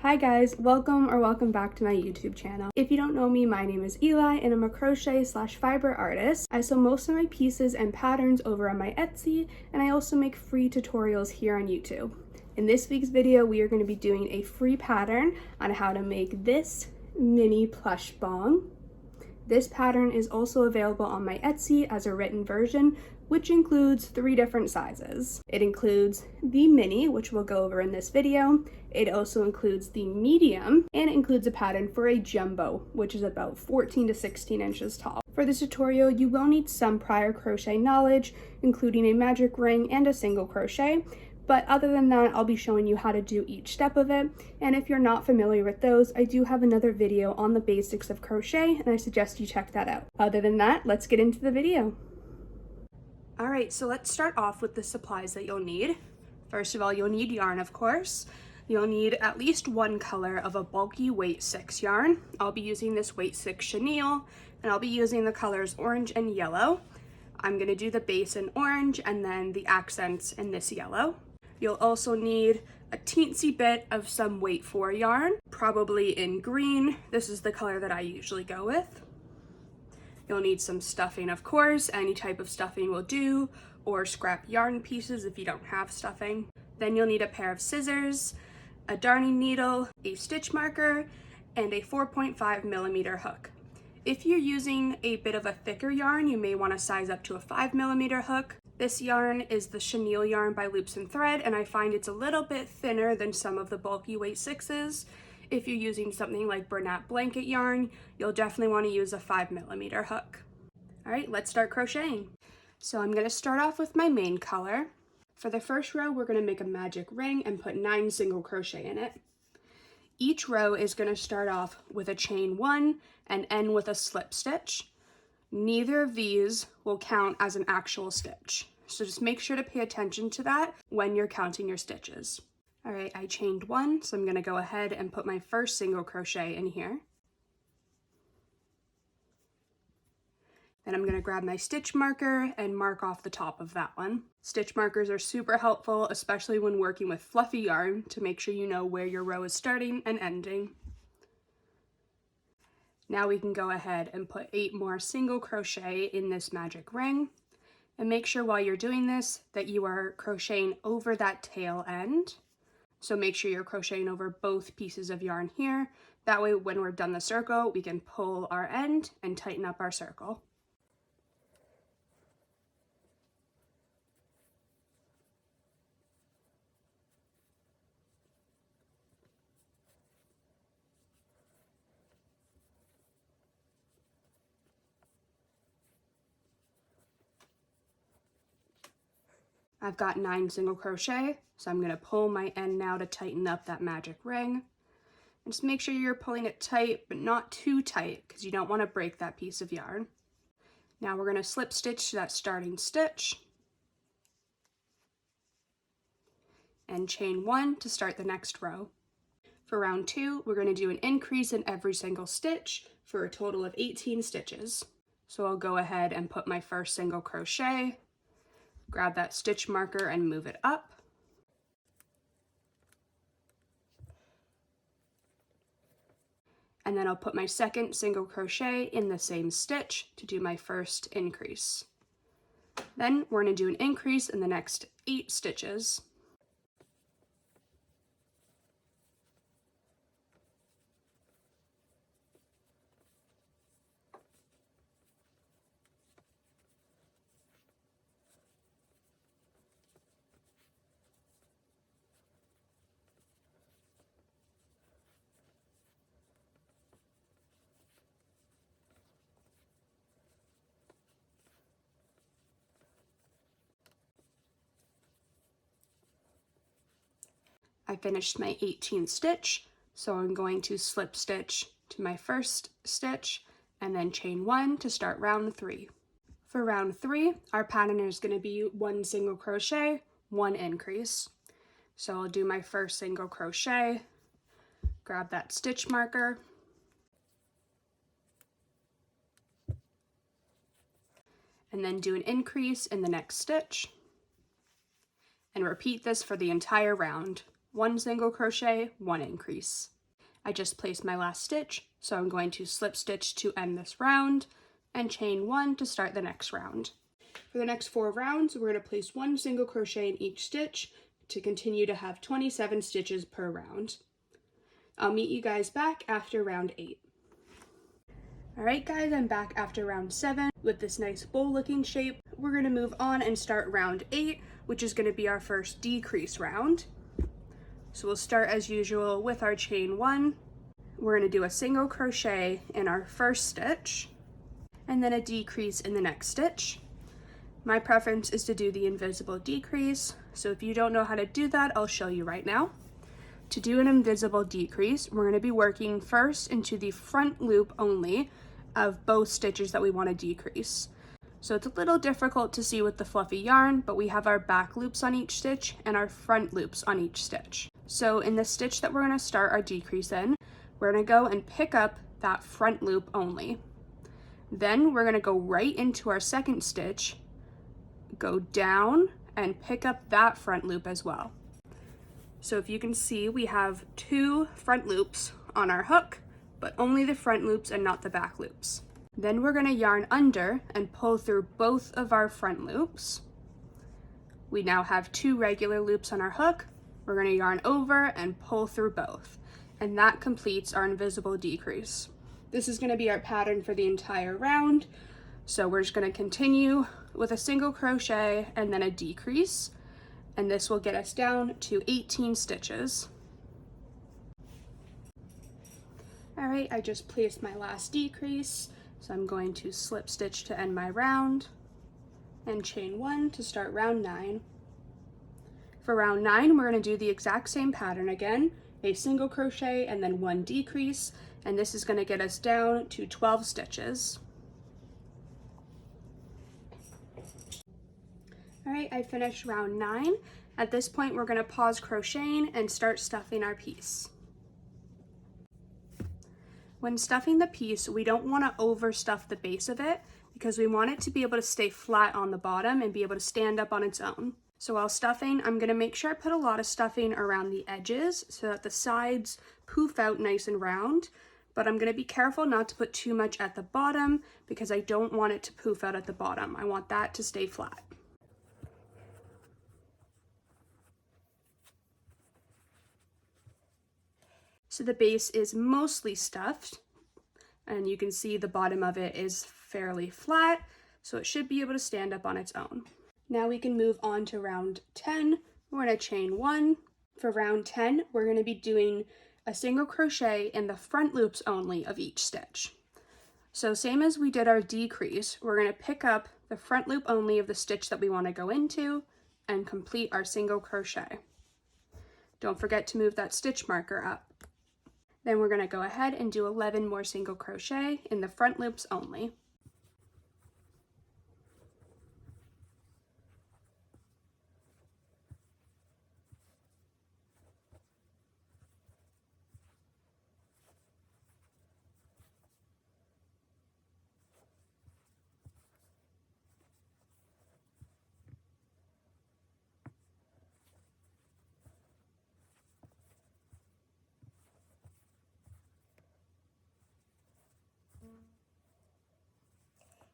Hi guys, welcome back to my YouTube channel. If you don't know me, my name is Eli and I'm a crochet/fiber artist. I sell most of my pieces and patterns over on my Etsy, and I also make free tutorials here on YouTube. In this week's video, we are going to be doing a free pattern on how to make this mini plush bong. This pattern is also available on my Etsy as a written version, which includes 3 different sizes. It includes the mini, which we'll go over in this video. It also includes the medium, and it includes a pattern for a jumbo, which is about 14 to 16 inches tall. For this tutorial, you will need some prior crochet knowledge, including a magic ring and a single crochet. But other than that, I'll be showing you how to do each step of it. And if you're not familiar with those, I do have another video on the basics of crochet, and I suggest you check that out. Other than that, let's get into the video. All right, so let's start off with the supplies that you'll need. First of all, you'll need yarn, of course. You'll need at least one color of a bulky weight 6 yarn. I'll be using this weight 6 chenille, and I'll be using the colors orange and yellow. I'm gonna do the base in orange and then the accents in this yellow. You'll also need a teensy bit of some weight 4 yarn, probably in green. This is the color that I usually go with. You'll need some stuffing, of course. Any type of stuffing will do, or scrap yarn pieces if you don't have stuffing. Then you'll need a pair of scissors, a darning needle, a stitch marker, and a 4.5mm hook. If you're using a bit of a thicker yarn, you may want to size up to a 5mm hook. This yarn is the chenille yarn by Loops and Thread, and I find it's a little bit thinner than some of the bulky weight 6s. If you're using something like Bernat blanket yarn, you'll definitely want to use a 5mm hook. All right, let's start crocheting. So I'm going to start off with my main color. For the first row, we're going to make a magic ring and put 9 single crochet in it. Each row is going to start off with a chain 1 and end with a slip stitch. Neither of these will count as an actual stitch, so just make sure to pay attention to that when you're counting your stitches. All right, I chained 1, so I'm going to go ahead and put my first single crochet in here. Then I'm going to grab my stitch marker and mark off the top of that one. Stitch markers are super helpful, especially when working with fluffy yarn, to make sure you know where your row is starting and ending. Now we can go ahead and put 8 more single crochet in this magic ring. And make sure while you're doing this that you are crocheting over that tail end. So make sure you're crocheting over both pieces of yarn here. That way when we're done the circle, we can pull our end and tighten up our circle. I've got 9 single crochet, so I'm going to pull my end now to tighten up that magic ring. And just make sure you're pulling it tight, but not too tight, because you don't want to break that piece of yarn. Now we're going to slip stitch to that starting stitch and chain 1 to start the next row. For round 2, we're going to do an increase in every single stitch for a total of 18 stitches. So I'll go ahead and put my first single crochet, grab that stitch marker and move it up. And then I'll put my second single crochet in the same stitch to do my first increase. Then we're going to do an increase in the next 8 stitches. I finished my 18th stitch, so I'm going to slip stitch to my first stitch and then chain 1 to start round 3. For round 3, our pattern is going to be 1 single crochet, 1 increase. So I'll do my first single crochet, grab that stitch marker, and then do an increase in the next stitch, and repeat this for the entire round. 1 single crochet, 1 increase. I just placed my last stitch, so I'm going to slip stitch to end this round and chain 1 to start the next round. For the next 4 rounds, we're going to place 1 single crochet in each stitch to continue to have 27 stitches per round. I'll meet you guys back after round 8. Alright guys, I'm back after round 7 with this nice bowl looking shape. We're going to move on and start round 8, which is going to be our first decrease round. So we'll start as usual with our chain 1. We're going to do a single crochet in our first stitch and then a decrease in the next stitch. My preference is to do the invisible decrease, so if you don't know how to do that, I'll show you right now. To do an invisible decrease, we're going to be working first into the front loop only of both stitches that we want to decrease. So it's a little difficult to see with the fluffy yarn, but we have our back loops on each stitch and our front loops on each stitch. So in the stitch that we're going to start our decrease in, we're going to go and pick up that front loop only. Then we're going to go right into our second stitch, go down and pick up that front loop as well. So if you can see, we have 2 front loops on our hook, but only the front loops and not the back loops. Then we're going to yarn under and pull through both of our front loops. We now have 2 regular loops on our hook. We're going to yarn over and pull through both, and that completes our invisible decrease. This is going to be our pattern for the entire round. So we're just going to continue with a single crochet and then a decrease, and this will get us down to 18 stitches. All right, I just placed my last decrease, so I'm going to slip stitch to end my round and chain 1 to start round 9. For round 9, we're going to do the exact same pattern again, a single crochet and then 1 decrease, and this is going to get us down to 12 stitches. All right, I finished round 9. At this point, we're going to pause crocheting and start stuffing our piece. When stuffing the piece, we don't want to overstuff the base of it because we want it to be able to stay flat on the bottom and be able to stand up on its own. So while stuffing, I'm going to make sure I put a lot of stuffing around the edges so that the sides poof out nice and round, but I'm going to be careful not to put too much at the bottom because I don't want it to poof out at the bottom. I want that to stay flat. So the base is mostly stuffed, and you can see the bottom of it is fairly flat, so it should be able to stand up on its own. Now we can move on to round 10. We're going to chain 1. For round 10, we're going to be doing a single crochet in the front loops only of each stitch. So same as we did our decrease, we're going to pick up the front loop only of the stitch that we want to go into and complete our single crochet. Don't forget to move that stitch marker up. Then we're going to go ahead and do 11 more single crochet in the front loops only.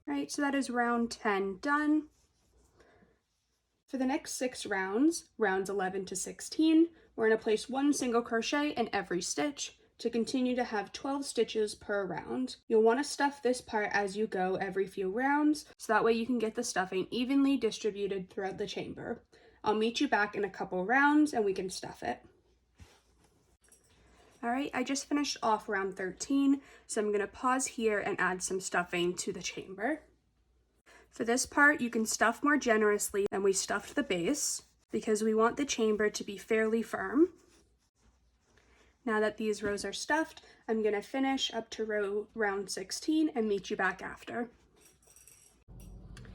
Alright, so that is round 10 done. For the next 6 rounds, rounds 11 to 16, we're going to place 1 single crochet in every stitch to continue to have 12 stitches per round. You'll want to stuff this part as you go every few rounds, so that way you can get the stuffing evenly distributed throughout the chamber. I'll meet you back in a couple rounds and we can stuff it. Alright, I just finished off round 13, so I'm going to pause here and add some stuffing to the chamber. For this part, you can stuff more generously than we stuffed the base, because we want the chamber to be fairly firm. Now that these rows are stuffed, I'm going to finish up to round 16 and meet you back after.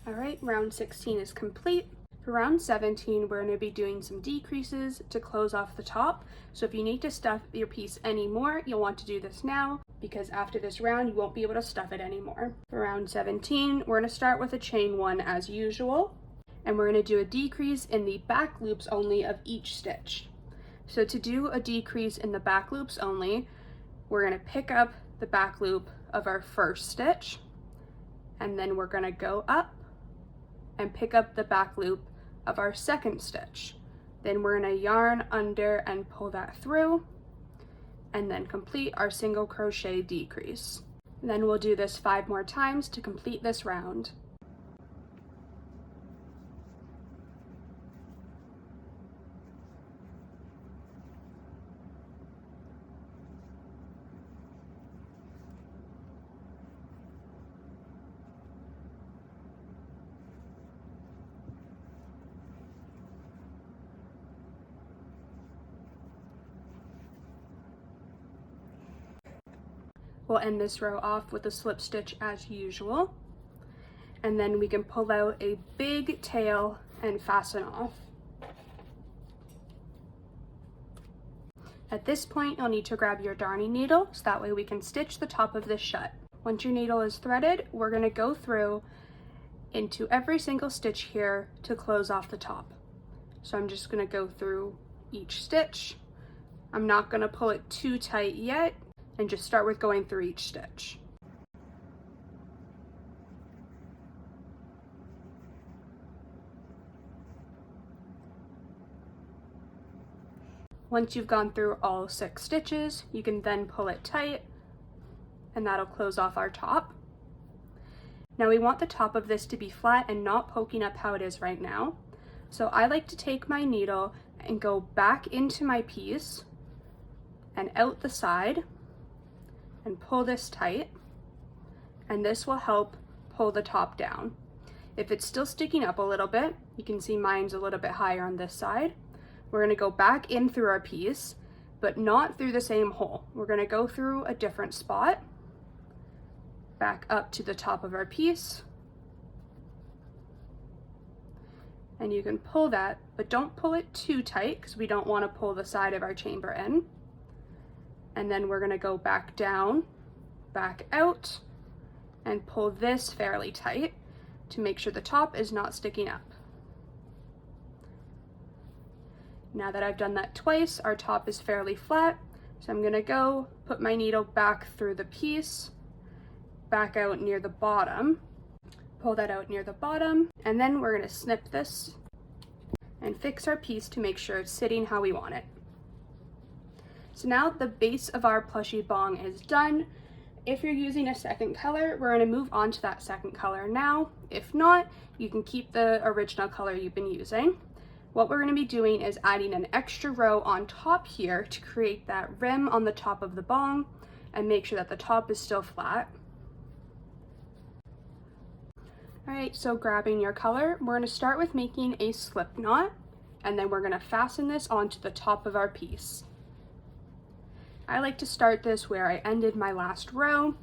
Alright, round 16 is complete. For round 17, we're going to be doing some decreases to close off the top. So if you need to stuff your piece anymore, you'll want to do this now, because after this round, you won't be able to stuff it anymore. For round 17, we're going to start with a chain 1 as usual, and we're going to do a decrease in the back loops only of each stitch. So to do a decrease in the back loops only, we're going to pick up the back loop of our first stitch, and then we're going to go up and pick up the back loop of our second stitch. Then we're going to yarn under and pull that through, and then complete our single crochet decrease. Then we'll do this 5 more times to complete this round. We'll end this row off with a slip stitch as usual, and then we can pull out a big tail and fasten off. At this point, you'll need to grab your darning needle so that way we can stitch the top of this shut. Once your needle is threaded, we're going to go through into every single stitch here to close off the top. So I'm just going to go through each stitch. I'm not going to pull it too tight yet, and just start with going through each stitch. Once you've gone through all 6 stitches, you can then pull it tight, and that'll close off our top. Now we want the top of this to be flat and not poking up how it is right now. So I like to take my needle and go back into my piece and out the side and pull this tight, and this will help pull the top down. If it's still sticking up a little bit, you can see mine's a little bit higher on this side. We're going to go back in through our piece, but not through the same hole. We're going to go through a different spot, back up to the top of our piece, and you can pull that, but don't pull it too tight because we don't want to pull the side of our chamber in. And then we're going to go back down, back out, and pull this fairly tight to make sure the top is not sticking up. Now that I've done that twice, our top is fairly flat, so I'm going to go put my needle back through the piece, back out near the bottom, pull that out near the bottom, and then we're going to snip this and fix our piece to make sure it's sitting how we want it. So now the base of our plushie bong is done. If you're using a second color, we're going to move on to that second color now. If not, you can keep the original color you've been using. What we're going to be doing is adding an extra row on top here to create that rim on the top of the bong and make sure that the top is still flat. Alright, so grabbing your color, we're going to start with making a slip knot, and then we're going to fasten this onto the top of our piece. I like to start this where I ended my last row,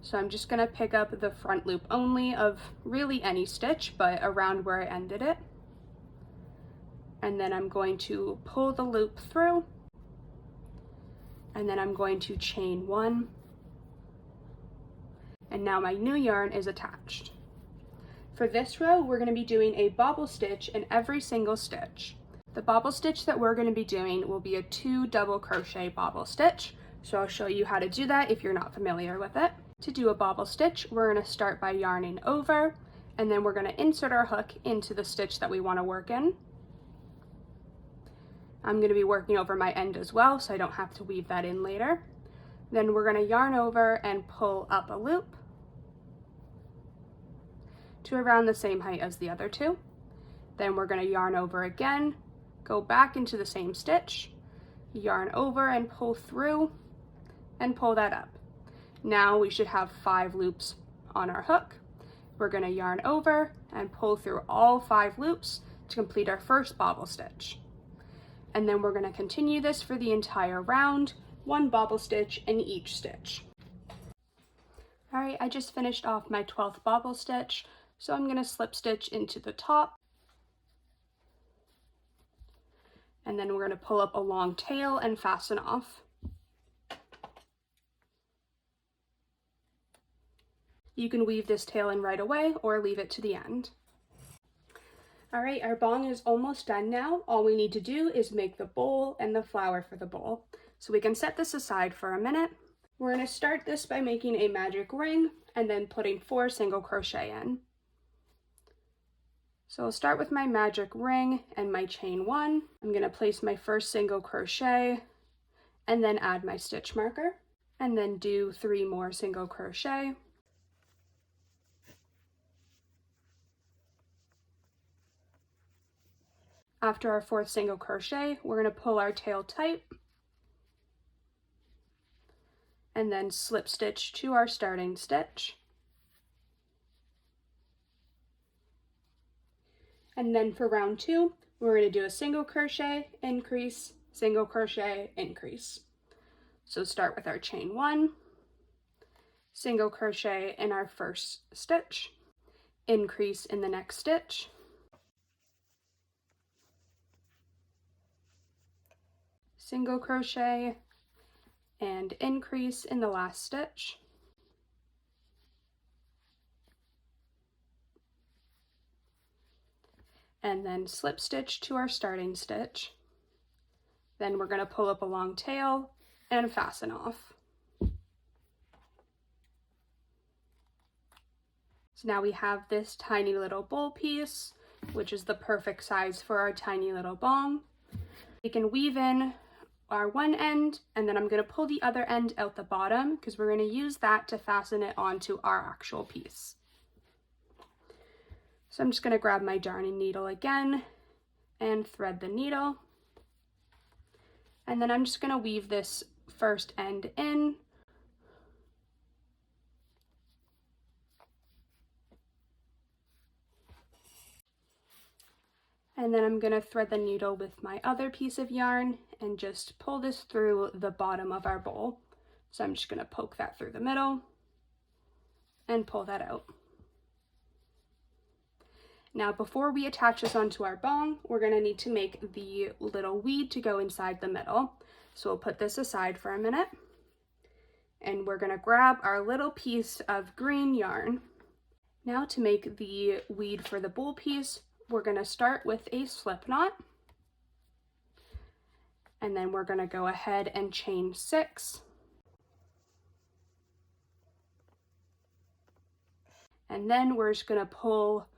so I'm just going to pick up the front loop only of really any stitch, but around where I ended it. And then I'm going to pull the loop through, and then I'm going to chain 1, and now my new yarn is attached. For this row, we're going to be doing a bobble stitch in every single stitch. The bobble stitch that we're going to be doing will be a 2 double crochet bobble stitch, so I'll show you how to do that if you're not familiar with it. To do a bobble stitch, we're going to start by yarning over, and then we're going to insert our hook into the stitch that we want to work in. I'm going to be working over my end as well, so I don't have to weave that in later. Then we're going to yarn over and pull up a loop to around the same height as the other 2. Then we're going to yarn over again, go back into the same stitch, yarn over and pull through, and pull that up. Now we should have 5 loops on our hook. We're going to yarn over and pull through all 5 loops to complete our first bobble stitch. And then we're going to continue this for the entire round, 1 bobble stitch in each stitch. Alright, I just finished off my 12th bobble stitch, so I'm going to slip stitch into the top. And then we're going to pull up a long tail and fasten off. You can weave this tail in right away or leave it to the end. All right, our bong is almost done now. All we need to do is make the bowl and the flower for the bowl. So we can set this aside for a minute. We're going to start this by making a magic ring and then putting 4 single crochet in. So I'll start with my magic ring and my chain 1. I'm going to place my first single crochet and then add my stitch marker and then do 3 more single crochet. After our 4th single crochet, we're going to pull our tail tight and then slip stitch to our starting stitch. And then for round 2, we're going to do a single crochet, increase, single crochet, increase. So start with our chain 1, single crochet in our first stitch, increase in the next stitch, single crochet, and increase in the last stitch. And then slip stitch to our starting stitch. Then we're going to pull up a long tail and fasten off. So now we have this tiny little bowl piece, which is the perfect size for our tiny little bong. We can weave in our one end, and then I'm going to pull the other end out the bottom because we're going to use that to fasten it onto our actual piece. So I'm just going to grab my darning needle again and thread the needle. And then I'm just going to weave this first end in. And then I'm going to thread the needle with my other piece of yarn and just pull this through the bottom of our bowl. So I'm just going to poke that through the middle and pull that out. Now before we attach this onto our bong, we're going to need to make the little weed to go inside the middle. So we'll put this aside for a minute. And we're going to grab our little piece of green yarn. Now to make the weed for the bowl piece, we're going to start with a slip knot. And then we're going to go ahead and chain 6. And then we're just going to pull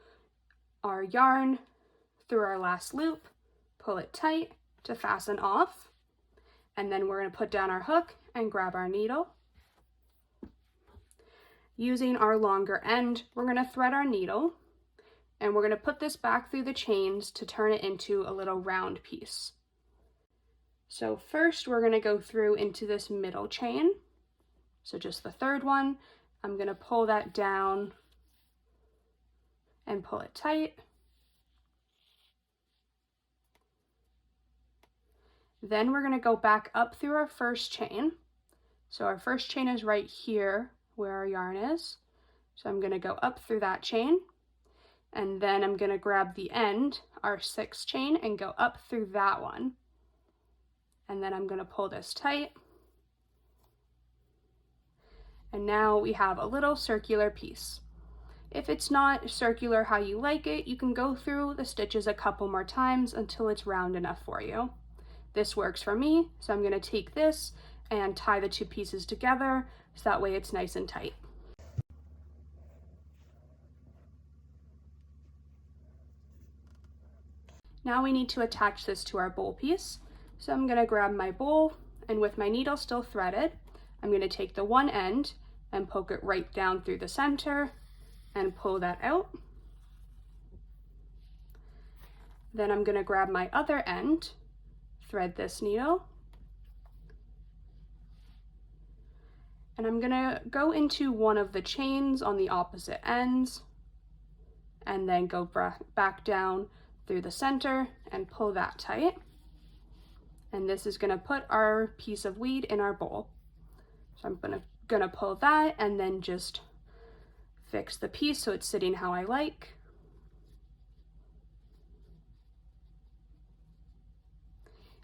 our yarn through our last loop, pull it tight to fasten off, and then we're going to put down our hook and grab our needle. Using our longer end, we're going to thread our needle, and we're going to put this back through the chains to turn it into a little round piece. So first we're going to go through into this middle chain, so just the 3rd one. I'm going to pull that down and pull it tight. Then we're going to go back up through our first chain. So our first chain is right here where our yarn is. So I'm going to go up through that chain, and then I'm going to grab the end, our 6th chain, and go up through that one. And then I'm going to pull this tight. And now we have a little circular piece. If it's not circular how you like it, you can go through the stitches a couple more times until it's round enough for you. This works for me, so I'm going to take this and tie the 2 pieces together so that way it's nice and tight. Now we need to attach this to our bowl piece. So I'm going to grab my bowl, and with my needle still threaded, I'm going to take the one end and poke it right down through the center and pull that out. Then I'm going to grab my other end, thread this needle, and I'm going to go into one of the chains on the opposite ends and then go back down through the center and pull that tight. And this is going to put our piece of weed in our bowl. So I'm going to pull that and then just fix the piece so it's sitting how I like.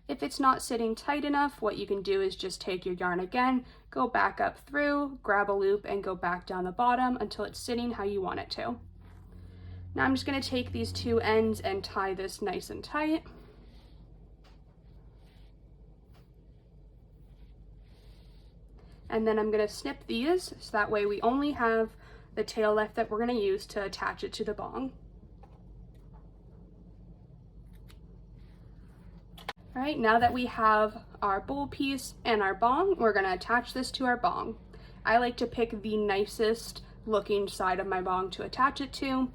If it's not sitting tight enough, what you can do is just take your yarn again, go back up through, grab a loop, and go back down the bottom until it's sitting how you want it to. Now I'm just going to take these two ends and tie this nice and tight. And then I'm going to snip these, so that way we only have the tail left that we're going to use to attach it to the bong. All right, now that we have our bowl piece and our bong, we're going to attach this to our bong. I like to pick the nicest looking side of my bong to attach it to.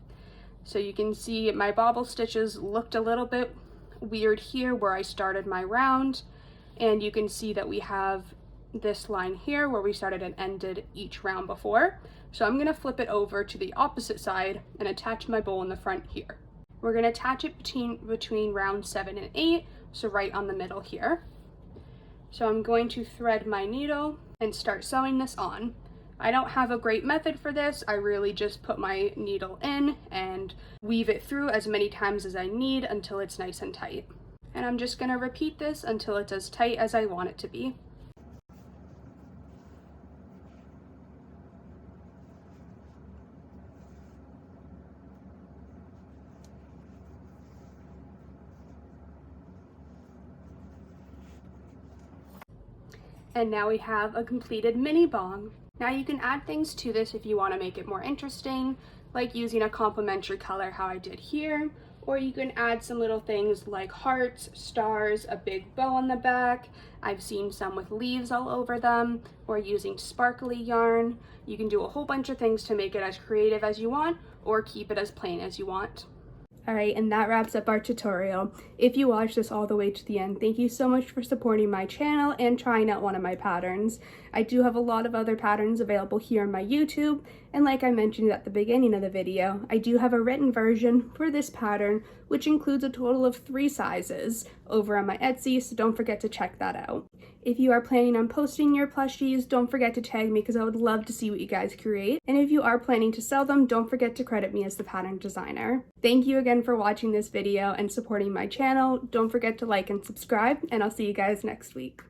So you can see my bobble stitches looked a little bit weird here where I started my round, and you can see that we have this line here where we started and ended each round before. So I'm going to flip it over to the opposite side and attach my bowl in the front here. We're going to attach it between round 7 and 8, so right on the middle here. So I'm going to thread my needle and start sewing this on. I don't have a great method for this. I really just put my needle in and weave it through as many times as I need until it's nice and tight. And I'm just going to repeat this until it's as tight as I want it to be. And now we have a completed mini bong. Now you can add things to this if you want to make it more interesting, like using a complementary color how I did here, or you can add some little things like hearts, stars, a big bow on the back. I've seen some with leaves all over them, or using sparkly yarn. You can do a whole bunch of things to make it as creative as you want, or keep it as plain as you want. Alright, and that wraps up our tutorial. If you watched this all the way to the end, thank you so much for supporting my channel and trying out one of my patterns. I do have a lot of other patterns available here on my YouTube, and like I mentioned at the beginning of the video, I do have a written version for this pattern, which includes a total of 3 sizes over on my Etsy, so don't forget to check that out. If you are planning on posting your plushies, don't forget to tag me because I would love to see what you guys create. And if you are planning to sell them, don't forget to credit me as the pattern designer. Thank you again for watching this video and supporting my channel. Don't forget to like and subscribe, and I'll see you guys next week.